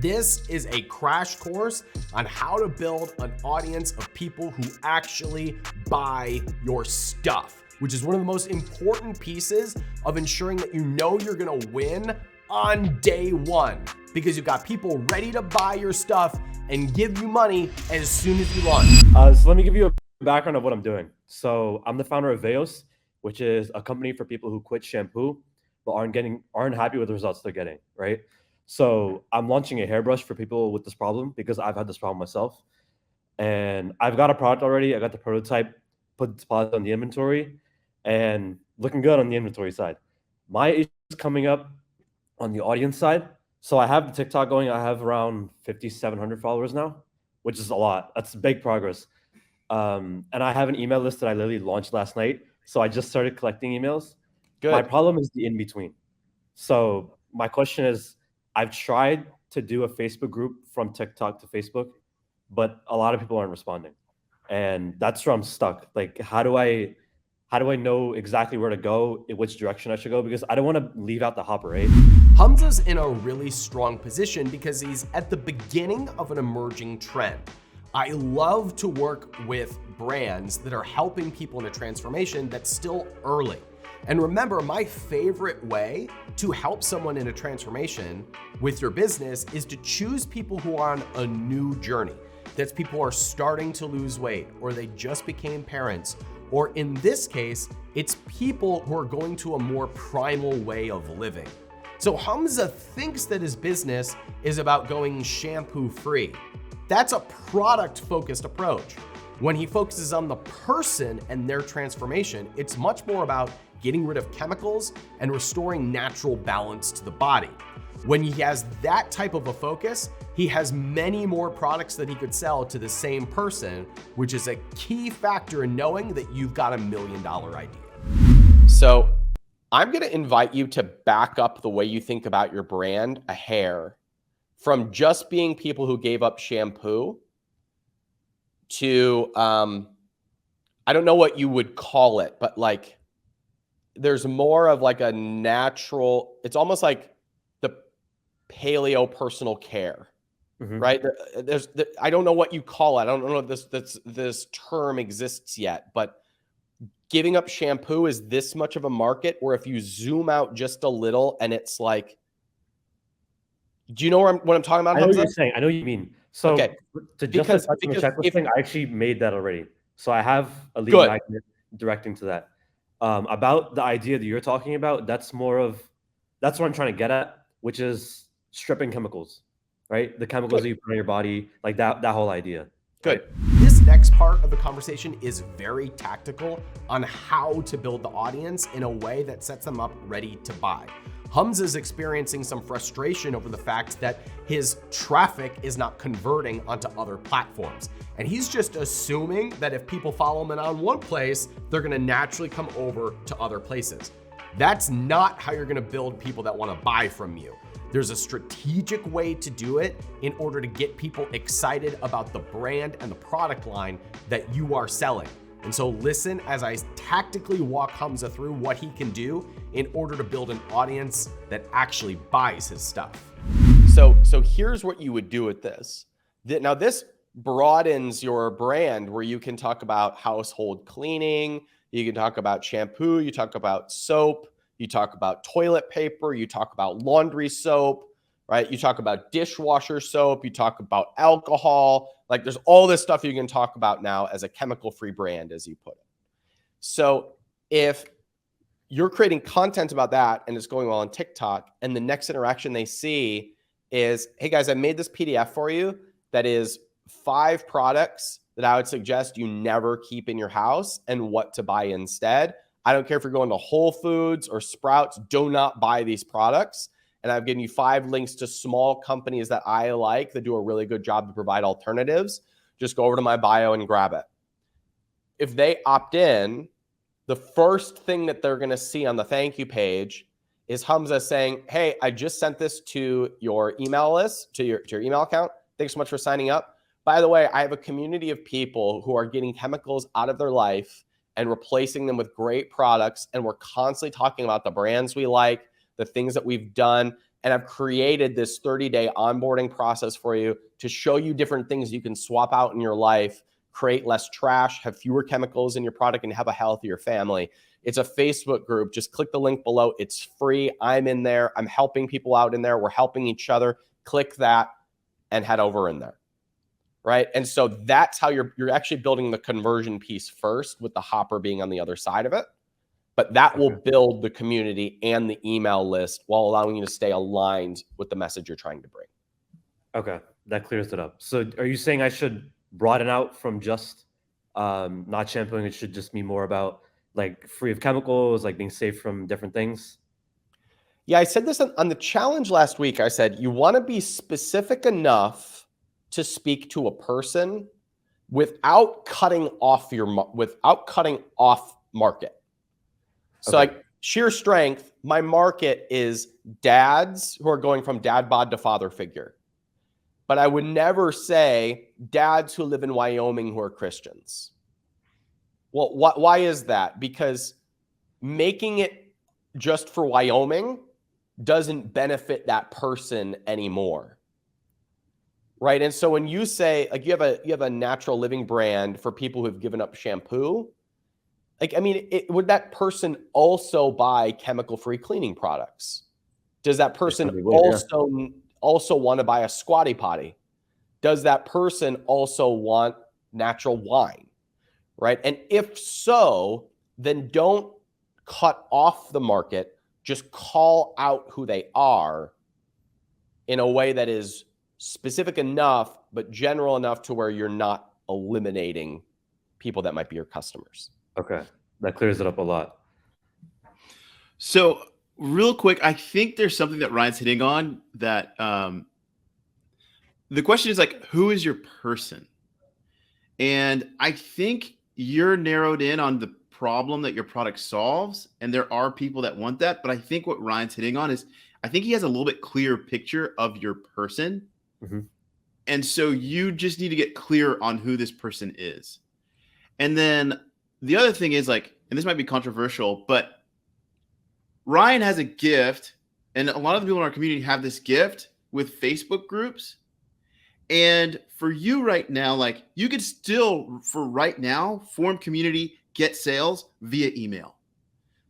This is a crash course on how to build an audience of people who actually buy your stuff, which is one of the most important pieces of ensuring that you know you're gonna win on day one, because you've got people ready to buy your stuff and give you money as soon as you launch. So let me give you a background of what I'm doing. So I'm the founder of Veos, which is a company for people who quit shampoo but aren't happy with the results they're getting, right? So I'm launching a hairbrush for people with this problem because I've had this problem myself. And I've got a product already. I got the prototype, put the deposit on the inventory, and looking good on the inventory side. My issue is coming up on the audience side. So I have the TikTok going. I have around 5,700 followers now, which is a lot. That's big progress. And I have an email list that I literally launched last night. So I just started collecting emails. Good. My problem is the in-between. So my question is, I've tried to do a Facebook group from TikTok to Facebook, but a lot of people aren't responding. And that's where I'm stuck. Like, how do I know exactly where to go, in which direction I should go? Because I don't want to leave out the hopper, right? Humza's in a really strong position because he's at the beginning of an emerging trend. I love to work with brands that are helping people in a transformation that's still early. And remember, my favorite way to help someone in a transformation with your business is to choose people who are on a new journey. That's people who are starting to lose weight, or they just became parents, or in this case, it's people who are going to a more primal way of living. So Humza thinks that his business is about going shampoo free. That's a product-focused approach. When he focuses on the person and their transformation, it's much more about getting rid of chemicals and restoring natural balance to the body. When he has that type of a focus, he has many more products that he could sell to the same person, which is a key factor in knowing that you've got $1 million idea. So I'm gonna invite you to back up the way you think about your brand a hair from just being people who gave up shampoo to, I don't know what you would call it, but like, there's more of like a natural, it's almost like the paleo personal care, right? I don't know what you call it. I don't know if this term exists yet, but giving up shampoo is this much of a market where if you zoom out just a little and it's like, do you know what I'm talking about? I know what you're saying. I know what you mean. So okay. to just touch on the checklist thing, I actually made that already. So I have a lead magnet directing to that. About the idea that you're talking about, that's what I'm trying to get at, which is stripping chemicals, right? The chemicals that you put on your body, like that whole idea. Good. Right? This next part of the conversation is very tactical on how to build the audience in a way that sets them up ready to buy. Humza's experiencing some frustration over the fact that his traffic is not converting onto other platforms. And he's just assuming that if people follow him in on one place, they're gonna naturally come over to other places. That's not how you're gonna build people that wanna buy from you. There's a strategic way to do it in order to get people excited about the brand and the product line that you are selling. And so listen as I tactically walk Humza through what he can do in order to build an audience that actually buys his stuff. So here's what you would do with this. Now this broadens your brand where you can talk about household cleaning, you can talk about shampoo, you talk about soap, you talk about toilet paper, you talk about laundry soap, right? You talk about dishwasher soap, you talk about alcohol. Like there's all this stuff you can talk about now as a chemical-free brand, as you put it. So if you're creating content about that and it's going well on TikTok, and the next interaction they see is, hey guys, I made this PDF for you that is 5 products that I would suggest you never keep in your house and what to buy instead. I don't care if you're going to Whole Foods or Sprouts, do not buy these products. And I've given you 5 links to small companies that I like that do a really good job to provide alternatives. Just go over to my bio and grab it. If they opt in, the first thing that they're going to see on the thank you page is Humza saying, hey, I just sent this to your email list, to your email account. Thanks so much for signing up. By the way, I have a community of people who are getting chemicals out of their life and replacing them with great products. And we're constantly talking about the brands we like, the things that we've done. and I've created this 30-day onboarding process for you to show you different things you can swap out in your life, create less trash, have fewer chemicals in your product, and have a healthier family. It's a Facebook group. Just click the link below. It's free. I'm in there. I'm helping people out in there. We're helping each other. Click that and head over in there. Right. And so that's how you're actually building the conversion piece first, with the hopper being on the other side of it. But that will build the community and the email list while allowing you to stay aligned with the message you're trying to bring. Okay, that clears it up. So are you saying I should broaden out from just not shampooing? It should just be more about like free of chemicals, like being safe from different things? Yeah, I said this on the challenge last week. I said, you want to be specific enough to speak to a person without cutting off market. So Okay. like sheer strength, my market is dads who are going from dad bod to father figure. But I would never say dads who live in Wyoming who are Christians. Well, why is that? Because making it just for Wyoming doesn't benefit that person anymore. Right? And so when you say, like, you have a natural living brand for people who have given up shampoo, like, I mean, would that person also buy chemical-free cleaning products? Does that person also want to buy a squatty potty? Does that person also want natural wine? Right? And if so, then don't cut off the market. Just call out who they are in a way that is specific enough, but general enough to where you're not eliminating people that might be your customers. Okay, that clears it up a lot. So real quick, I think there's something that Ryan's hitting on that the question is like, who is your person? And I think you're narrowed in on the problem that your product solves. And there are people that want that. But I think what Ryan's hitting on is, I think he has a little bit clearer picture of your person. Mm-hmm. And so you just need to get clear on who this person is. And then the other thing is, like, and this might be controversial, but Ryan has a gift, and a lot of the people in our community have this gift with Facebook groups. And for you right now, like, you could still, for right now, form community, get sales via email.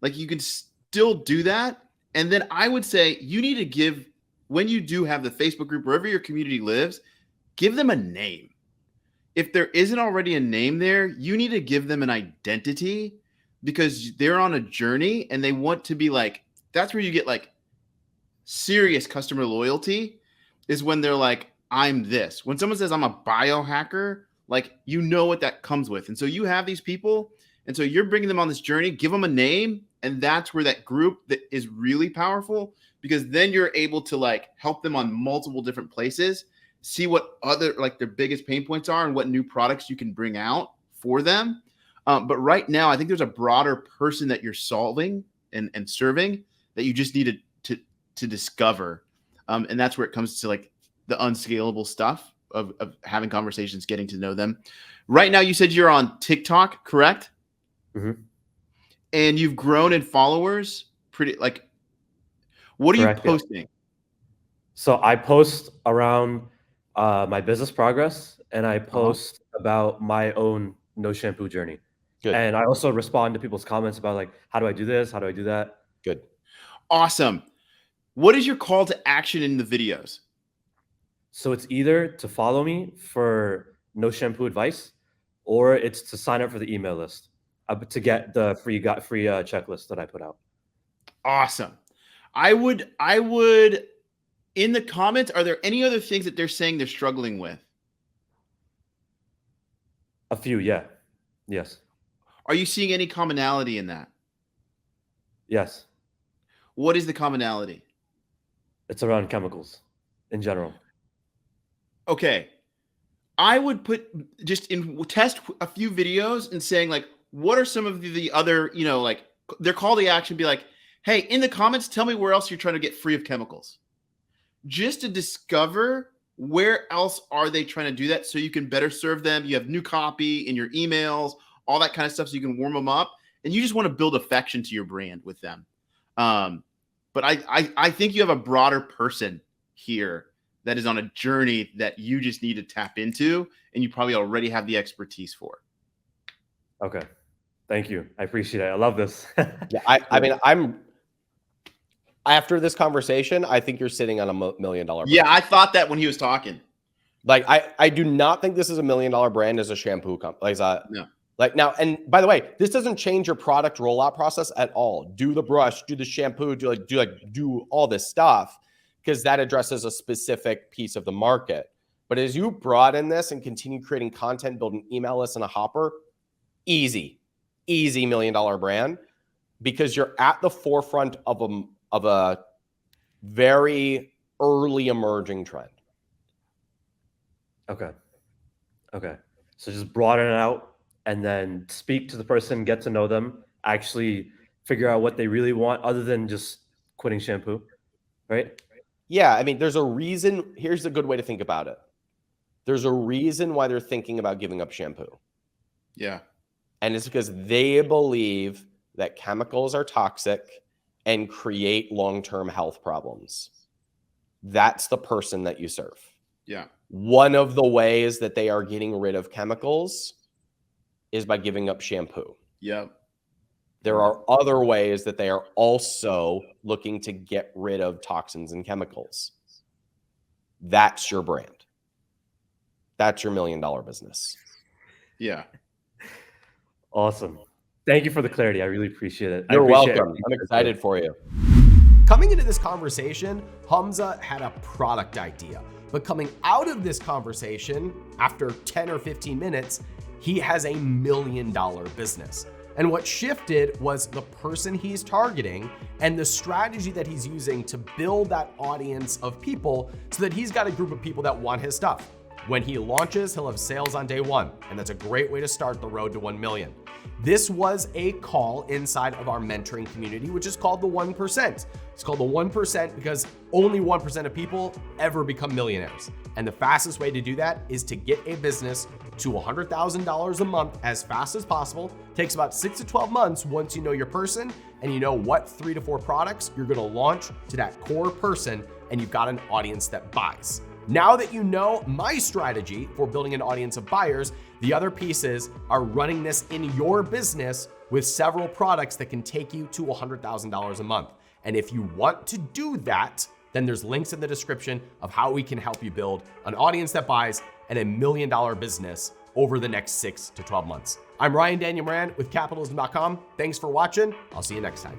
Like, you can still do that. And then I would say you need to give, when you do have the Facebook group, wherever your community lives, give them a name. If there isn't already a name there, you need to give them an identity, because they're on a journey and they want to be like, that's where you get like serious customer loyalty, is when they're like, I'm this. When someone says I'm a biohacker, like, you know what that comes with. And so you have these people, and so you're bringing them on this journey, give them a name. And that's where that group that is really powerful, because then you're able to like help them on multiple different places, see what other, like, their biggest pain points are and what new products you can bring out for them. But right now, I think there's a broader person that you're solving and serving that you just need to discover. And that's where it comes to like the unscalable stuff of having conversations, getting to know them. Right now, you said you're on TikTok, correct? Mm-hmm. And you've grown in followers pretty, like, what are Correct, you posting? Yeah. So I post around my business progress, and I post about my own no shampoo journey. Good. And I also respond to people's comments about like, how do I do this? How do I do that? Good. Awesome. What is your call to action in the videos? So it's either to follow me for no shampoo advice, or it's to sign up for the email list to get the free checklist that I put out. Awesome. I would in the comments, are there any other things that they're saying they're struggling with? A few, yeah. Yes. Are you seeing any commonality in that? Yes. What is the commonality? It's around chemicals in general. Okay. I would test a few videos and saying like, what are some of the other, like, their call to action be like, hey, in the comments, tell me where else you're trying to get free of chemicals. Just to discover where else are they trying to do that, so you can better serve them. You have new copy in your emails, all that kind of stuff, so you can warm them up. And you just want to build affection to your brand with them. But But I think you have a broader person here that is on a journey that you just need to tap into, and you probably already have the expertise for. Okay. Thank you. I appreciate it. I love this. Yeah, I mean, after this conversation, I think you're sitting on a $1 million brand. Yeah, I thought that when he was talking. Like, I do not think this is $1 million brand as a shampoo company. No. Like now, and by the way, this doesn't change your product rollout process at all. Do the brush, do the shampoo, do all this stuff, because that addresses a specific piece of the market. But as you broaden this and continue creating content, build an email list and a hopper, easy $1 million brand, because you're at the forefront of a very early emerging trend. Okay. So just broaden it out and then speak to the person, get to know them, actually figure out what they really want other than just quitting shampoo, right? Yeah, I mean, there's a reason. Here's a good way to think about it. There's a reason why they're thinking about giving up shampoo. Yeah. And it's because they believe that chemicals are toxic and create long-term health problems. That's the person that you serve. Yeah. One of the ways that they are getting rid of chemicals is by giving up shampoo. Yep. There are other ways that they are also looking to get rid of toxins and chemicals. That's your brand. That's your $1 million business. Yeah. Awesome. Thank you for the clarity. I really appreciate it. You're welcome. I'm excited for you. Coming into this conversation, Humza had a product idea. But coming out of this conversation, after 10 or 15 minutes, he has a $1 million business. And what shifted was the person he's targeting and the strategy that he's using to build that audience of people so that he's got a group of people that want his stuff. When he launches, he'll have sales on day one, and that's a great way to start the road to 1 million. This was a call inside of our mentoring community, which is called the 1%. It's called the 1% because only 1% of people ever become millionaires. And the fastest way to do that is to get a business to $100,000 a month as fast as possible. It takes about 6 to 12 months once you know your person and you know what 3 to 4 products you're gonna launch to that core person, and you've got an audience that buys. Now that you know my strategy for building an audience of buyers, the other pieces are running this in your business with several products that can take you to $100,000 a month. And if you want to do that, then there's links in the description of how we can help you build an audience that buys and $1 million business over the next 6 to 12 months. I'm Ryan Daniel Moran with Capitalism.com. Thanks for watching. I'll see you next time.